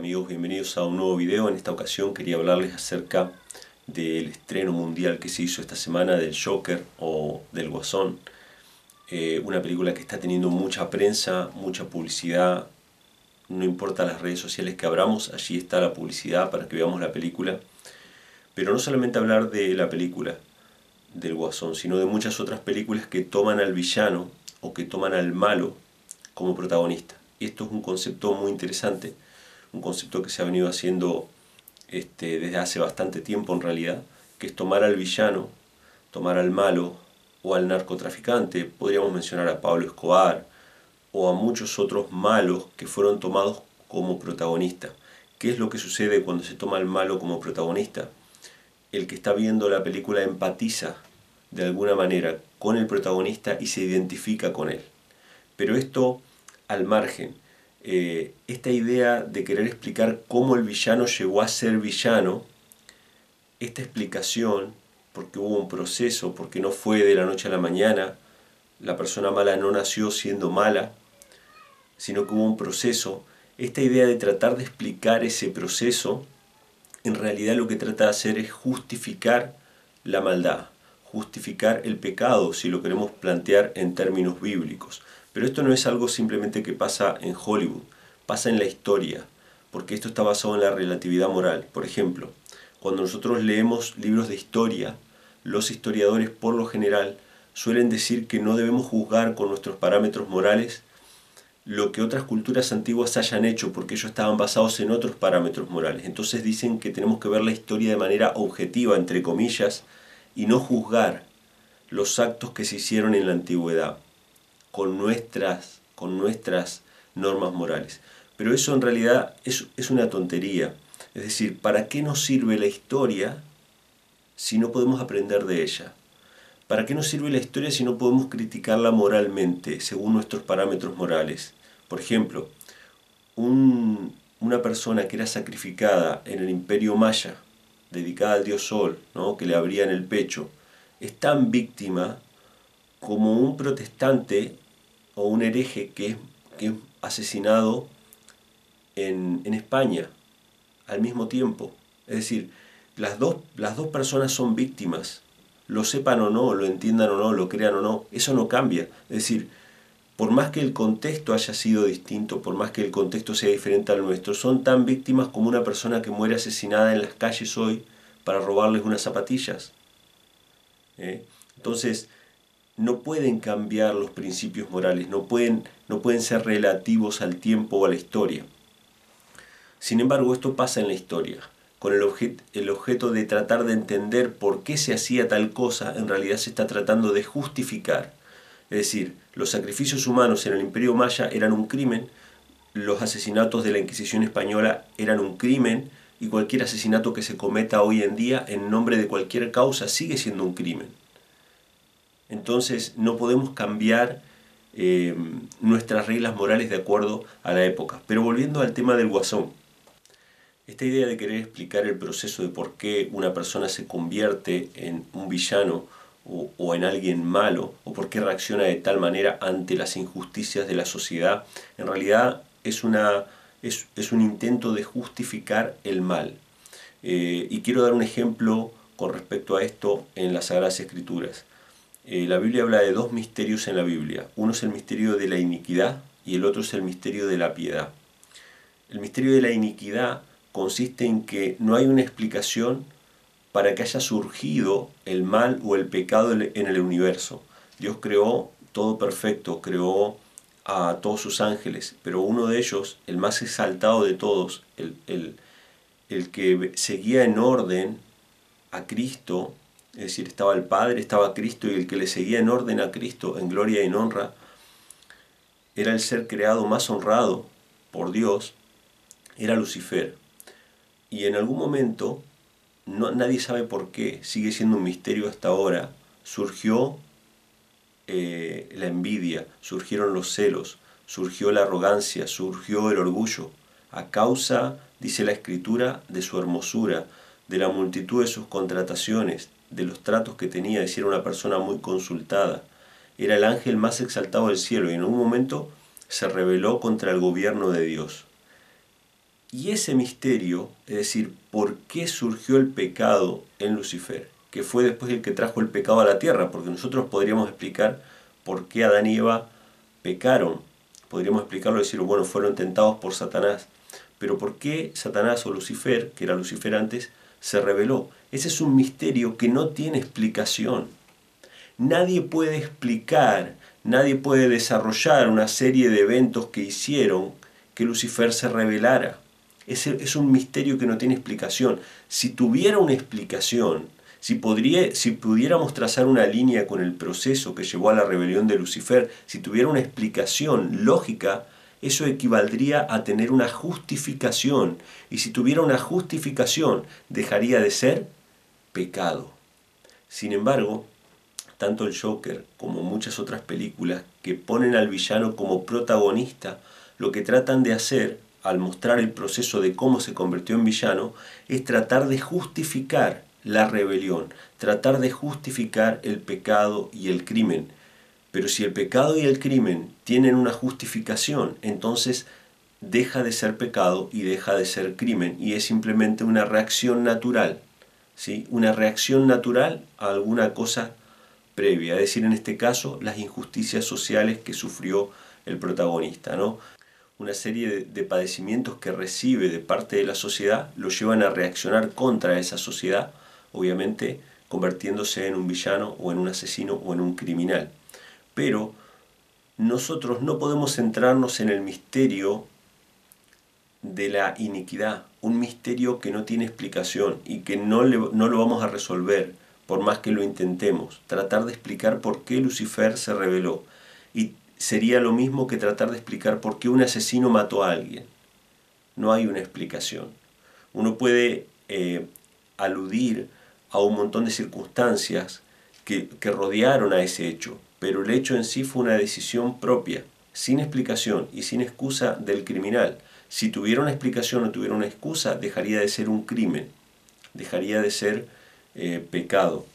amigos? Bienvenidos a un nuevo video. En esta ocasión quería hablarles acerca del estreno mundial que se hizo esta semana del Joker o del Guasón. Una película que está teniendo mucha prensa, mucha publicidad. No importa las redes sociales que abramos, allí está la publicidad para que veamos la película. Pero no solamente hablar de la película del Guasón, sino de muchas otras películas que toman al villano o que toman al malo como protagonista. Y esto es un concepto muy interesante, un concepto que se ha venido haciendo desde hace bastante tiempo en realidad, que es tomar al villano, tomar al malo o al narcotraficante. Podríamos mencionar a Pablo Escobar o a muchos otros malos que fueron tomados como protagonista. ¿Qué es lo que sucede cuando se toma al malo como protagonista? El que está viendo la película empatiza de alguna manera con el protagonista y se identifica con él. Pero esto al margen. Esta idea de querer explicar cómo el villano llegó a ser villano, esta explicación, porque hubo un proceso, porque no fue de la noche a la mañana, la persona mala no nació siendo mala, sino que hubo un proceso. Esta idea de tratar de explicar ese proceso, en realidad lo que trata de hacer es justificar la maldad, justificar el pecado, si lo queremos plantear en términos bíblicos. Pero esto no es algo simplemente que pasa en Hollywood, pasa en la historia, porque esto está basado en la relatividad moral. Por ejemplo, cuando nosotros leemos libros de historia, los historiadores por lo general suelen decir que no debemos juzgar con nuestros parámetros morales lo que otras culturas antiguas hayan hecho, porque ellos estaban basados en otros parámetros morales. Entonces dicen que tenemos que ver la historia de manera objetiva, entre comillas, y no juzgar los actos que se hicieron en la antigüedad con nuestras normas morales. Pero eso en realidad es una tontería. Es decir, ¿para qué nos sirve la historia si no podemos aprender de ella? ¿Para qué nos sirve la historia si no podemos criticarla moralmente, según nuestros parámetros morales? Por ejemplo, una persona que era sacrificada en el Imperio Maya, dedicada al dios Sol, ¿no?, que le abrían el pecho, es tan víctima como un protestante o un hereje que es asesinado en España al mismo tiempo. Es decir, las dos personas son víctimas, lo sepan o no, lo entiendan o no, lo crean o no, eso no cambia. Es decir, por más que el contexto haya sido distinto, por más que el contexto sea diferente al nuestro, son tan víctimas como una persona que muere asesinada en las calles hoy para robarles unas zapatillas. Entonces, no pueden cambiar los principios morales, no pueden ser relativos al tiempo o a la historia. Sin embargo, esto pasa en la historia. Con el objeto de tratar de entender por qué se hacía tal cosa, en realidad se está tratando de justificar. Es decir, los sacrificios humanos en el Imperio Maya eran un crimen, los asesinatos de la Inquisición española eran un crimen, y cualquier asesinato que se cometa hoy en día en nombre de cualquier causa sigue siendo un crimen. Entonces no podemos cambiar nuestras reglas morales de acuerdo a la época. Pero volviendo al tema del Guasón, esta idea de querer explicar el proceso de por qué una persona se convierte en un villano o en alguien malo, o por qué reacciona de tal manera ante las injusticias de la sociedad, en realidad es un intento de justificar el mal. Y quiero dar un ejemplo con respecto a esto en las Sagradas Escrituras. La Biblia habla de dos misterios en la Biblia. Uno es el misterio de la iniquidad y el otro es el misterio de la piedad. El misterio de la iniquidad consiste en que no hay una explicación para que haya surgido el mal o el pecado en el universo. Dios creó todo perfecto, creó a todos sus ángeles, pero uno de ellos, el más exaltado de todos, el que seguía en orden a Cristo, es decir, estaba el Padre, estaba Cristo, y el que le seguía en orden a Cristo, en gloria y en honra, era el ser creado más honrado por Dios, era Lucifer. Y en algún momento, nadie sabe por qué, sigue siendo un misterio hasta ahora, surgió la envidia, surgieron los celos, surgió la arrogancia, surgió el orgullo, a causa, dice la Escritura, de su hermosura, de la multitud de sus contrataciones, de los tratos que tenía, era una persona muy consultada. Era el ángel más exaltado del cielo y en un momento se rebeló contra el gobierno de Dios. Y ese misterio, es decir, ¿por qué surgió el pecado en Lucifer? Que fue después el que trajo el pecado a la tierra, porque nosotros podríamos explicar por qué Adán y Eva pecaron. Podríamos explicarlo y decir, bueno, fueron tentados por Satanás. Pero ¿por qué Satanás o Lucifer, que era Lucifer antes, se rebeló? Ese es un misterio que no tiene explicación. Nadie puede explicar, nadie puede desarrollar una serie de eventos que hicieron que Lucifer se rebelara. Es un misterio que no tiene explicación. Si tuviera una explicación, si pudiéramos trazar una línea con el proceso que llevó a la rebelión de Lucifer, si tuviera una explicación lógica, eso equivaldría a tener una justificación. Y si tuviera una justificación, dejaría de ser pecado. Sin embargo, tanto el Joker como muchas otras películas que ponen al villano como protagonista, lo que tratan de hacer al mostrar el proceso de cómo se convirtió en villano es tratar de justificar la rebelión, tratar de justificar el pecado y el crimen. Pero si el pecado y el crimen tienen una justificación, entonces deja de ser pecado y deja de ser crimen, y es simplemente una reacción natural, ¿sí? Una reacción natural a alguna cosa previa, es decir, en este caso, las injusticias sociales que sufrió el protagonista, ¿no? Una serie de padecimientos que recibe de parte de la sociedad lo llevan a reaccionar contra esa sociedad, obviamente convirtiéndose en un villano o en un asesino o en un criminal. Pero nosotros no podemos centrarnos en el misterio de la iniquidad, un misterio que no tiene explicación y que no lo vamos a resolver por más que lo intentemos. Tratar de explicar por qué Lucifer se rebeló. Y sería lo mismo que tratar de explicar por qué un asesino mató a alguien. No hay una explicación. Uno puede aludir a un montón de circunstancias que rodearon a ese hecho, pero el hecho en sí fue una decisión propia, sin explicación y sin excusa del criminal. Si tuviera una explicación o tuviera una excusa, dejaría de ser un crimen, dejaría de ser pecado.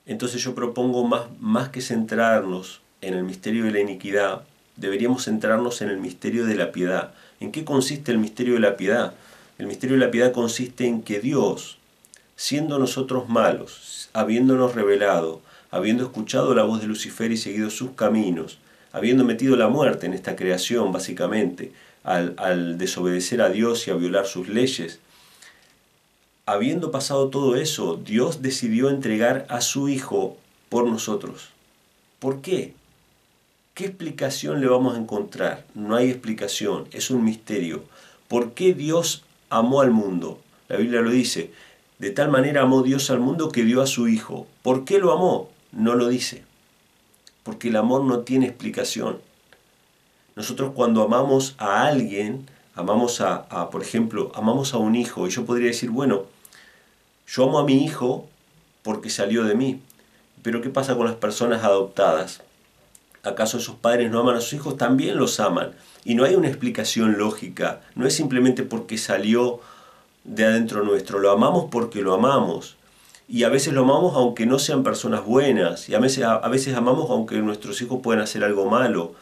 Entonces yo propongo más que centrarnos en el misterio de la iniquidad, deberíamos centrarnos en el misterio de la piedad. ¿En qué consiste el misterio de la piedad? El misterio de la piedad consiste en que Dios, siendo nosotros malos, habiéndonos revelado, habiendo escuchado la voz de Lucifer y seguido sus caminos, habiendo metido la muerte en esta creación básicamente, al desobedecer a Dios y a violar sus leyes, habiendo pasado todo eso, Dios decidió entregar a su Hijo por nosotros. ¿Por qué? ¿Qué explicación le vamos a encontrar? No hay explicación, es un misterio. ¿Por qué Dios amó al mundo? La Biblia lo dice, de tal manera amó Dios al mundo que dio a su Hijo. ¿Por qué lo amó? No lo dice. Porque el amor no tiene explicación. Nosotros cuando amamos a alguien, amamos por ejemplo, amamos a un hijo, y yo podría decir, bueno, yo amo a mi hijo porque salió de mí. Pero ¿qué pasa con las personas adoptadas? ¿Acaso esos padres no aman a sus hijos? También los aman. Y no hay una explicación lógica. No es simplemente porque salió de adentro nuestro. Lo amamos porque lo amamos. Y a veces lo amamos aunque no sean personas buenas. Y a veces amamos aunque nuestros hijos puedan hacer algo malo.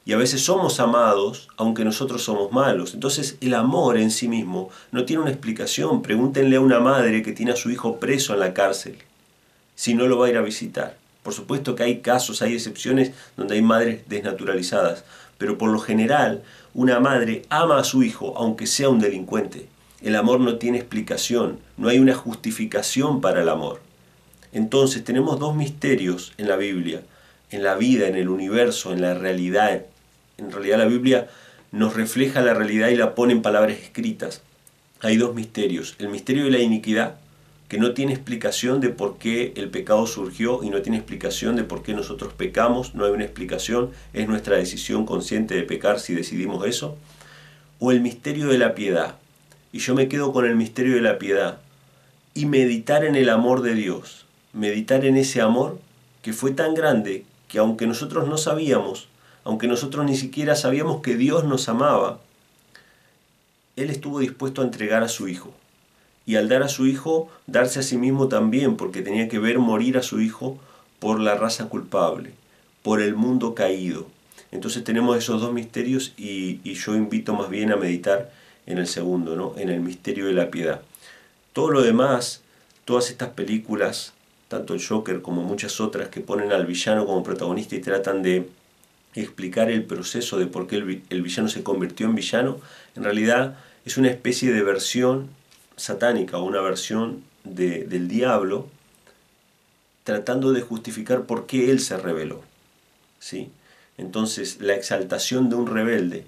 Y a veces somos amados aunque nosotros somos malos. Entonces el amor en sí mismo no tiene una explicación. Pregúntenle a una madre que tiene a su hijo preso en la cárcel si no lo va a ir a visitar. Por supuesto que hay casos, hay excepciones donde hay madres desnaturalizadas, pero por lo general una madre ama a su hijo aunque sea un delincuente. El amor no tiene explicación, no hay una justificación para el amor. Entonces tenemos dos misterios en la Biblia, en la vida, en el universo, en la realidad. En realidad la Biblia nos refleja la realidad y la pone en palabras escritas. Hay dos misterios, el misterio de la iniquidad, que no tiene explicación de por qué el pecado surgió y no tiene explicación de por qué nosotros pecamos, no hay una explicación, es nuestra decisión consciente de pecar si decidimos eso, o el misterio de la piedad. Y yo me quedo con el misterio de la piedad y meditar en el amor de Dios, meditar en ese amor que fue tan grande que aunque nosotros no sabíamos, aunque nosotros ni siquiera sabíamos que Dios nos amaba, Él estuvo dispuesto a entregar a su Hijo. Y al dar a su hijo, darse a sí mismo también, porque tenía que ver morir a su hijo por la raza culpable, por el mundo caído. Entonces tenemos esos dos misterios y yo invito más bien a meditar en el segundo, ¿no? En El misterio de la piedad. Todo lo demás, todas estas películas, tanto el Joker como muchas otras que ponen al villano como protagonista y tratan de explicar el proceso de por qué el villano se convirtió en villano, en realidad es una especie de versión satánica o una versión del diablo tratando de justificar por qué él se rebeló. ¿Sí? Entonces la exaltación de un rebelde,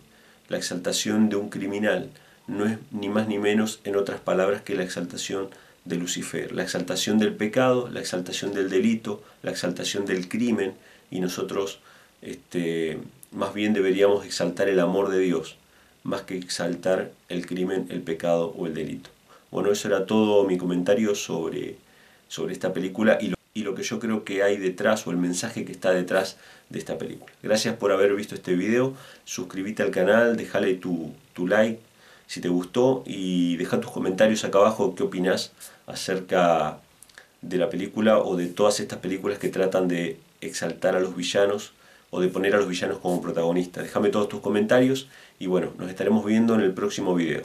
la exaltación de un criminal, no es ni más ni menos, en otras palabras, que la exaltación de Lucifer, la exaltación del pecado, la exaltación del delito, la exaltación del crimen, y nosotros más bien deberíamos exaltar el amor de Dios, más que exaltar el crimen, el pecado o el delito. Bueno, eso era todo mi comentario sobre esta película y lo que yo creo que hay detrás, o el mensaje que está detrás de esta película. Gracias por haber visto este video, suscríbete al canal, déjale tu like si te gustó y deja tus comentarios acá abajo qué opinás acerca de la película o de todas estas películas que tratan de exaltar a los villanos o de poner a los villanos como protagonistas. Déjame todos tus comentarios y bueno, nos estaremos viendo en el próximo video.